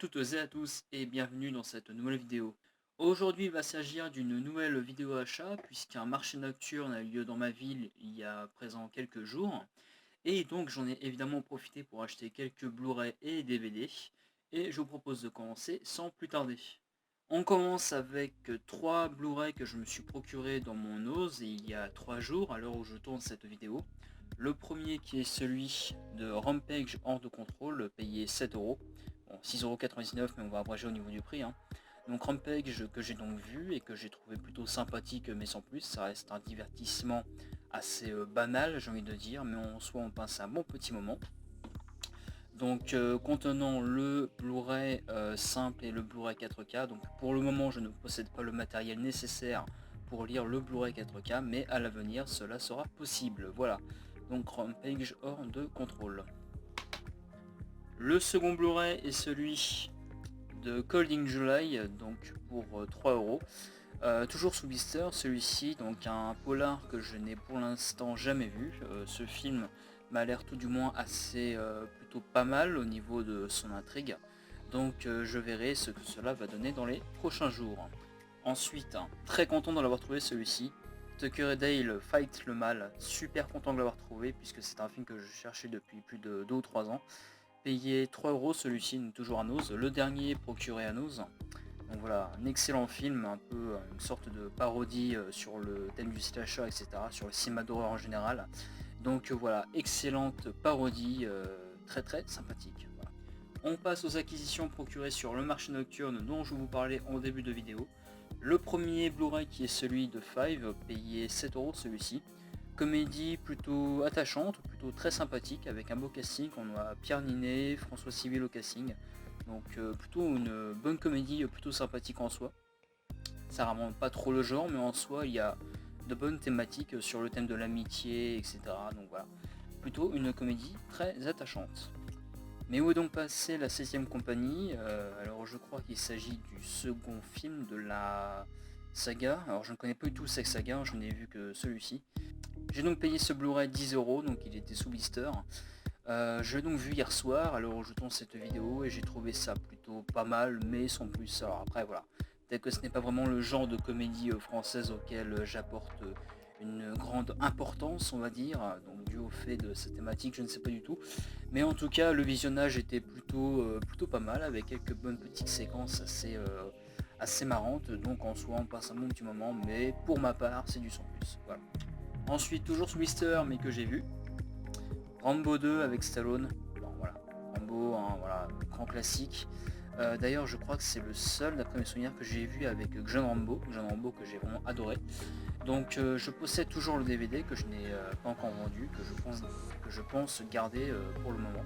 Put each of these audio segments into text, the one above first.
toutes et à tous et bienvenue dans cette nouvelle vidéo. Aujourd'hui il va s'agir d'une nouvelle vidéo achat puisqu'un marché nocturne a eu lieu dans ma ville il y a à présent quelques jours. Et donc j'en ai évidemment profité pour acheter quelques Blu-ray et DVD. Et je vous propose de commencer sans plus tarder. On commence avec 3 Blu-ray que je me suis procuré dans mon OSE il y a 3 jours à l'heure où je tourne cette vidéo. Le premier qui est celui de Rampage hors de contrôle, payé 7€. Bon, 6,99€ mais on va abréger au niveau du prix. Donc Rampage que j'ai donc vu et que j'ai trouvé plutôt sympathique mais sans plus. Ça reste un divertissement assez banal, j'ai envie de dire, mais en soi on passe un bon petit moment. Donc contenant le Blu-ray simple et le Blu-ray 4K. Donc pour le moment je ne possède pas le matériel nécessaire pour lire le Blu-ray 4K, mais à l'avenir cela sera possible. Voilà, donc Rampage hors de contrôle. Le second Blu-ray est celui de Cold in July, donc pour 3€. Toujours sous blister, celui-ci, donc un polar que je n'ai pour l'instant jamais vu. Ce film m'a l'air tout du moins assez plutôt pas mal au niveau de son intrigue. Donc je verrai ce que cela va donner dans les prochains jours. Ensuite, très content de l'avoir trouvé celui-ci. Tucker et Dale Fight le mal, super content de l'avoir trouvé puisque c'est un film que je cherchais depuis plus de 2 ou 3 ans. Payé 3€, celui-ci toujours à Nose, le dernier procuré à Nose. Donc voilà, un excellent film, un peu une sorte de parodie sur le thème du slasher, etc., sur le cinéma d'horreur en général. Donc voilà, excellente parodie, très très sympathique. Voilà. On passe aux acquisitions procurées sur le marché nocturne dont je vous parlais en début de vidéo. Le premier Blu-ray qui est celui de Five, payé 7€ celui-ci. Comédie plutôt attachante, plutôt très sympathique, avec un beau casting. On a Pierre Ninet, François Civil au casting. Donc plutôt une bonne comédie, plutôt sympathique en soi. Ça remonte pas trop le genre, mais en soi il y a de bonnes thématiques sur le thème de l'amitié, etc. Donc voilà, plutôt une comédie très attachante. Mais où est donc passée la 16e compagnie? Alors je crois qu'il s'agit du second film de la saga. Alors je ne connais pas du tout cette saga, je n'ai vu que celui-ci. J'ai donc payé ce Blu-ray 10€, donc il était sous blister. Je l'ai donc vu hier soir, alors je tourne cette vidéo et j'ai trouvé ça plutôt pas mal, mais sans plus. Alors après voilà, peut-être que ce n'est pas vraiment le genre de comédie française auquel j'apporte une grande importance, on va dire, donc dû au fait de cette thématique, je ne sais pas du tout. Mais en tout cas, le visionnage était plutôt pas mal, avec quelques bonnes petites séquences assez marrantes, donc en soi on passe un bon petit moment, mais pour ma part c'est du sans plus. Voilà. Ensuite, toujours sous blister, mais que j'ai vu, Rambo 2 avec Stallone. Bon, voilà. Rambo, hein, voilà, grand classique. D'ailleurs, je crois que c'est le seul, d'après mes souvenirs, que j'ai vu avec John Rambo que j'ai vraiment adoré. Donc, je possède toujours le DVD que je n'ai pas encore vendu, que je pense garder pour le moment.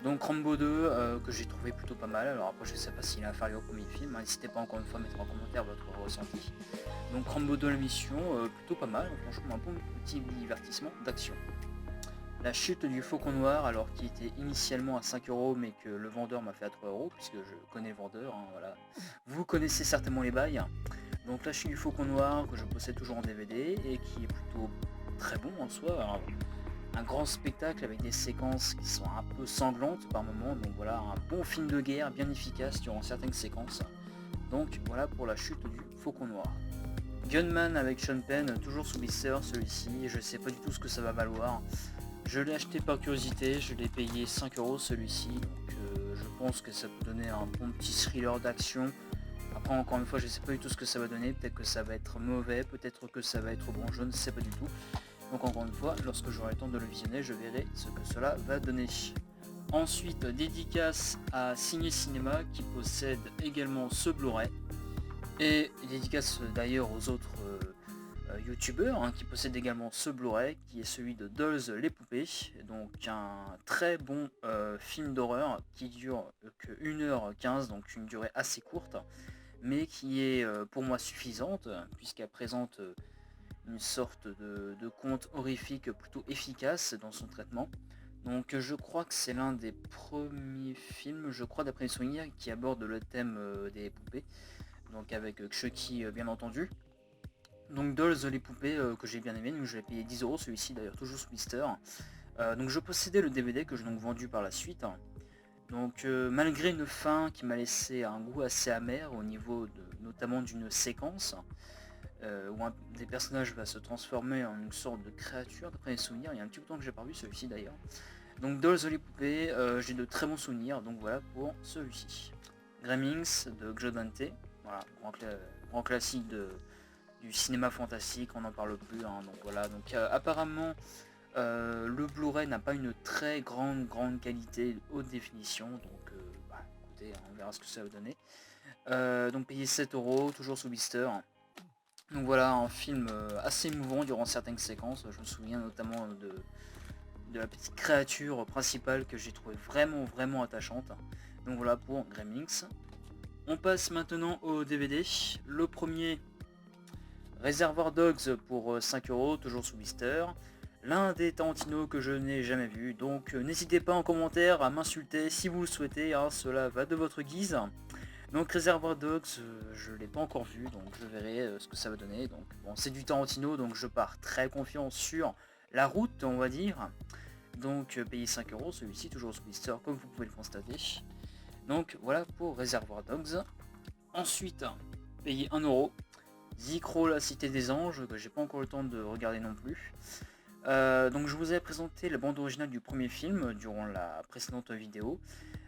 Donc Rambo 2 que j'ai trouvé plutôt pas mal. Alors après je sais pas s'il est inférieur au premier film, n'hésitez pas encore une fois à mettre en commentaire votre ressenti. Donc Rambo 2 la mission, plutôt pas mal, franchement un bon petit divertissement d'action. La chute du Faucon Noir, alors qui était initialement à 5€ mais que le vendeur m'a fait à 3€, puisque je connais le vendeur, hein, voilà. Vous connaissez certainement les bails. Donc la chute du Faucon Noir que je possède toujours en DVD et qui est plutôt très bon en soi. Un grand spectacle avec des séquences qui sont un peu sanglantes par moments, donc voilà, un bon film de guerre bien efficace durant certaines séquences. Donc voilà pour la chute du Faucon Noir. Gunman avec Sean Penn, toujours sous blister celui-ci, je sais pas du tout ce que ça va valoir. Je l'ai acheté par curiosité, je l'ai payé 5€ celui-ci, donc je pense que ça peut donner un bon petit thriller d'action. Après encore une fois je sais pas du tout ce que ça va donner, peut-être que ça va être mauvais, peut-être que ça va être bon, je ne sais pas du tout. Donc encore une fois, lorsque j'aurai le temps de le visionner, je verrai ce que cela va donner. Ensuite, dédicace à Ciné Cinéma qui possède également ce Blu-ray. Et dédicace d'ailleurs aux autres youtubeurs qui possèdent également ce Blu-ray qui est celui de Dolls les poupées. Donc un très bon film d'horreur qui dure que 1h15, donc une durée assez courte, mais qui est pour moi suffisante puisqu'elle présente une sorte de conte horrifique plutôt efficace dans son traitement. Donc je crois que c'est l'un des premiers films, je crois d'après mes souvenirs, qui aborde le thème des poupées. Donc avec Chucky bien entendu. Donc Dolls les poupées que j'ai bien aimé, donc je l'ai payé 10€, celui-ci d'ailleurs toujours sous blister. Donc je possédais le DVD que j'ai donc vendu par la suite. Donc malgré une fin qui m'a laissé un goût assez amer au niveau notamment d'une séquence où un des personnages va se transformer en une sorte de créature, d'après mes souvenirs, il y a un petit bout de temps que j'ai pas vu celui-ci d'ailleurs. Donc Dolls les poupées, j'ai de très bons souvenirs, donc voilà pour celui-ci. Gremlins de Joe Dante, voilà, grand classique du cinéma fantastique, on n'en parle plus, hein, donc voilà. Donc apparemment le Blu-ray n'a pas une très grande qualité haute définition, donc écoutez, on verra ce que ça va donner. Donc payer 7€, toujours sous blister. Donc voilà, un film assez émouvant durant certaines séquences. Je me souviens notamment de la petite créature principale que j'ai trouvé vraiment attachante. Donc voilà pour Gremlins. On passe maintenant au DVD. Le premier, Reservoir Dogs pour 5€, toujours sous blister. L'un des Tarantino que je n'ai jamais vu, donc n'hésitez pas en commentaire à m'insulter si vous le souhaitez, hein, cela va de votre guise. Donc Reservoir Dogs, je l'ai pas encore vu, donc je verrai ce que ça va donner. Donc bon, c'est du Tarantino, donc je pars très confiant sur la route, on va dire. Donc payer 5€, celui-ci toujours sous blister comme vous pouvez le constater. Donc voilà pour Reservoir Dogs. Ensuite, payer 1€, Zikro, la Cité des Anges, que j'ai pas encore le temps de regarder non plus. Donc je vous ai présenté la bande originale du premier film durant la précédente vidéo.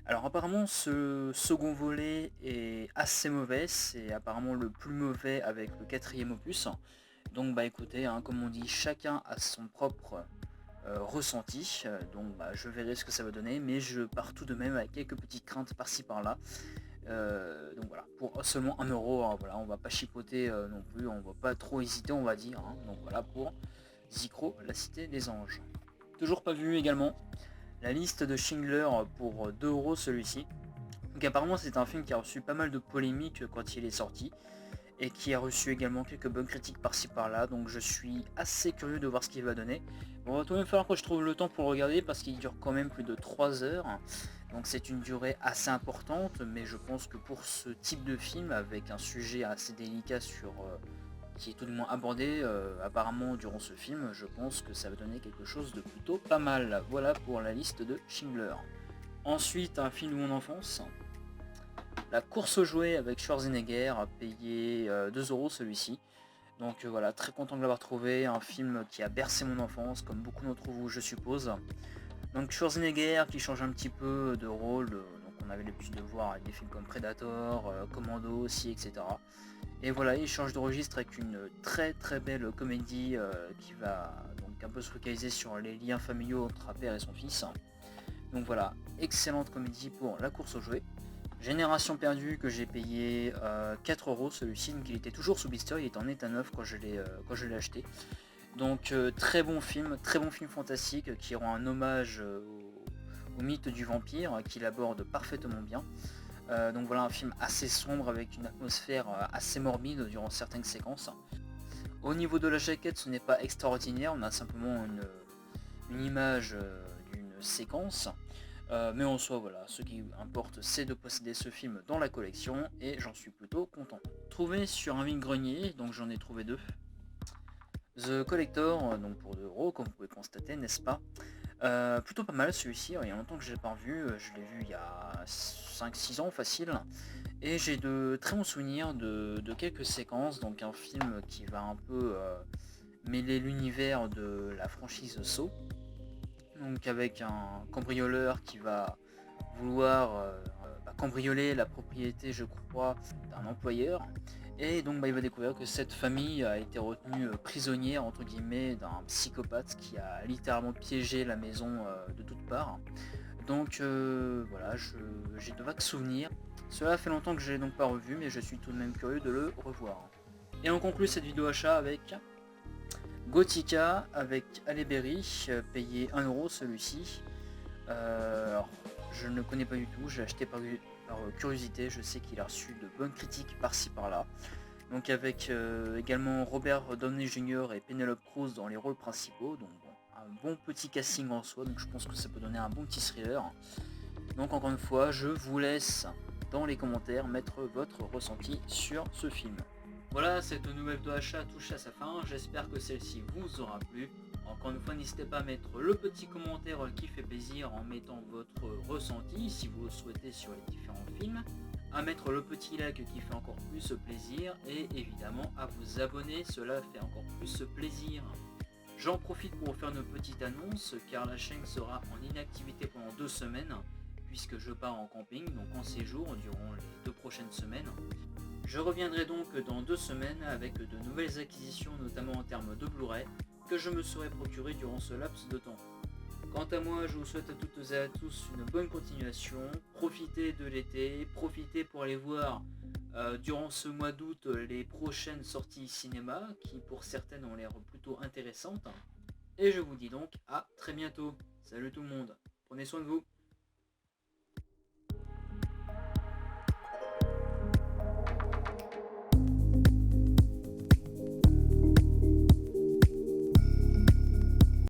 Alors apparemment ce second volet est assez mauvais, c'est apparemment le plus mauvais avec le 4e opus. Donc bah écoutez, hein, comme on dit, chacun a son propre ressenti, donc je verrai ce que ça va donner, mais je pars tout de même avec quelques petites craintes par-ci par-là. Donc voilà, pour seulement 1€, hein, voilà, on va pas chipoter non plus, on va pas trop hésiter on va dire, hein. Donc voilà pour Zikro, la Cité des Anges. Toujours pas vu également la liste de Schindler pour 2€ celui-ci. Donc apparemment c'est un film qui a reçu pas mal de polémiques quand il est sorti et qui a reçu également quelques bonnes critiques par-ci par-là, donc je suis assez curieux de voir ce qu'il va donner. Bon, il va tout de même falloir que je trouve le temps pour le regarder parce qu'il dure quand même plus de 3 heures, donc c'est une durée assez importante, mais je pense que pour ce type de film avec un sujet assez délicat qui est tout de moins abordé apparemment durant ce film, je pense que ça va donner quelque chose de plutôt pas mal. Voilà pour la liste de Schindler. Ensuite, un film de mon enfance, La course aux jouets avec Schwarzenegger, payé 2€ celui-ci. Donc voilà, très content de l'avoir trouvé, un film qui a bercé mon enfance, comme beaucoup d'entre vous je suppose. Donc Schwarzenegger qui change un petit peu de rôle, donc on avait l'habitude de voir avec des films comme Predator, Commando aussi, etc. Et voilà, il change de registre avec une très belle comédie qui va donc un peu se focaliser sur les liens familiaux entre un père et son fils. Donc voilà, excellente comédie pour La course aux jouets. Génération perdue que j'ai payé 4€ celui-ci, donc il était toujours sous blister, il est en état neuf quand je l'ai acheté. Donc très bon film fantastique qui rend un hommage au mythe du vampire, qui l'aborde parfaitement bien. Donc voilà, un film assez sombre avec une atmosphère assez morbide durant certaines séquences. Au niveau de la jaquette, ce n'est pas extraordinaire, on a simplement une image d'une séquence. Mais en soi, voilà, ce qui importe c'est de posséder ce film dans la collection et j'en suis plutôt content. Trouvé sur un vide-grenier, donc j'en ai trouvé 2. The Collector, donc pour 2€, comme vous pouvez constater, n'est-ce pas? Plutôt pas mal celui-ci, il y a longtemps que je l'ai pas vu, je l'ai vu il y a 5-6 ans facile. Et j'ai de très bons souvenirs de quelques séquences, donc un film qui va un peu mêler l'univers de la franchise Saw. Donc avec un cambrioleur qui va vouloir cambrioler la propriété, je crois, d'un employeur. Et donc il va découvrir que cette famille a été retenue prisonnière entre guillemets d'un psychopathe qui a littéralement piégé la maison de toutes parts. Donc voilà, j'ai de vagues souvenirs. Cela fait longtemps que je l'ai donc pas revu, mais je suis tout de même curieux de le revoir. Et on conclut cette vidéo achat avec Gothica avec Halle Berry, payé 1€ celui-ci. Alors, je ne le connais pas du tout, j'ai acheté par curiosité, je sais qu'il a reçu de bonnes critiques par-ci par-là. Donc avec également Robert Downey Jr. et Penelope Cruz dans les rôles principaux, donc bon, un bon petit casting en soi, donc je pense que ça peut donner un bon petit thriller. Donc encore une fois, je vous laisse dans les commentaires mettre votre ressenti sur ce film. Voilà, cette nouvelle vidéo achat touche à sa fin, j'espère que celle-ci vous aura plu. Encore une fois, n'hésitez pas à mettre le petit commentaire qui fait plaisir en mettant votre ressenti si vous le souhaitez sur les différents films, à mettre le petit like qui fait encore plus plaisir et évidemment à vous abonner, cela fait encore plus plaisir. J'en profite pour vous faire une petite annonce car la chaîne sera en inactivité pendant 2 semaines puisque je pars en camping, donc en séjour durant les 2 prochaines semaines. Je reviendrai donc dans 2 semaines avec de nouvelles acquisitions, notamment en termes de Blu-ray, que je me serai procuré durant ce laps de temps. Quant à moi, je vous souhaite à toutes et à tous une bonne continuation, profitez de l'été, profitez pour aller voir durant ce mois d'août les prochaines sorties cinéma, qui pour certaines ont l'air plutôt intéressantes. Et je vous dis donc à très bientôt. Salut tout le monde, prenez soin de vous.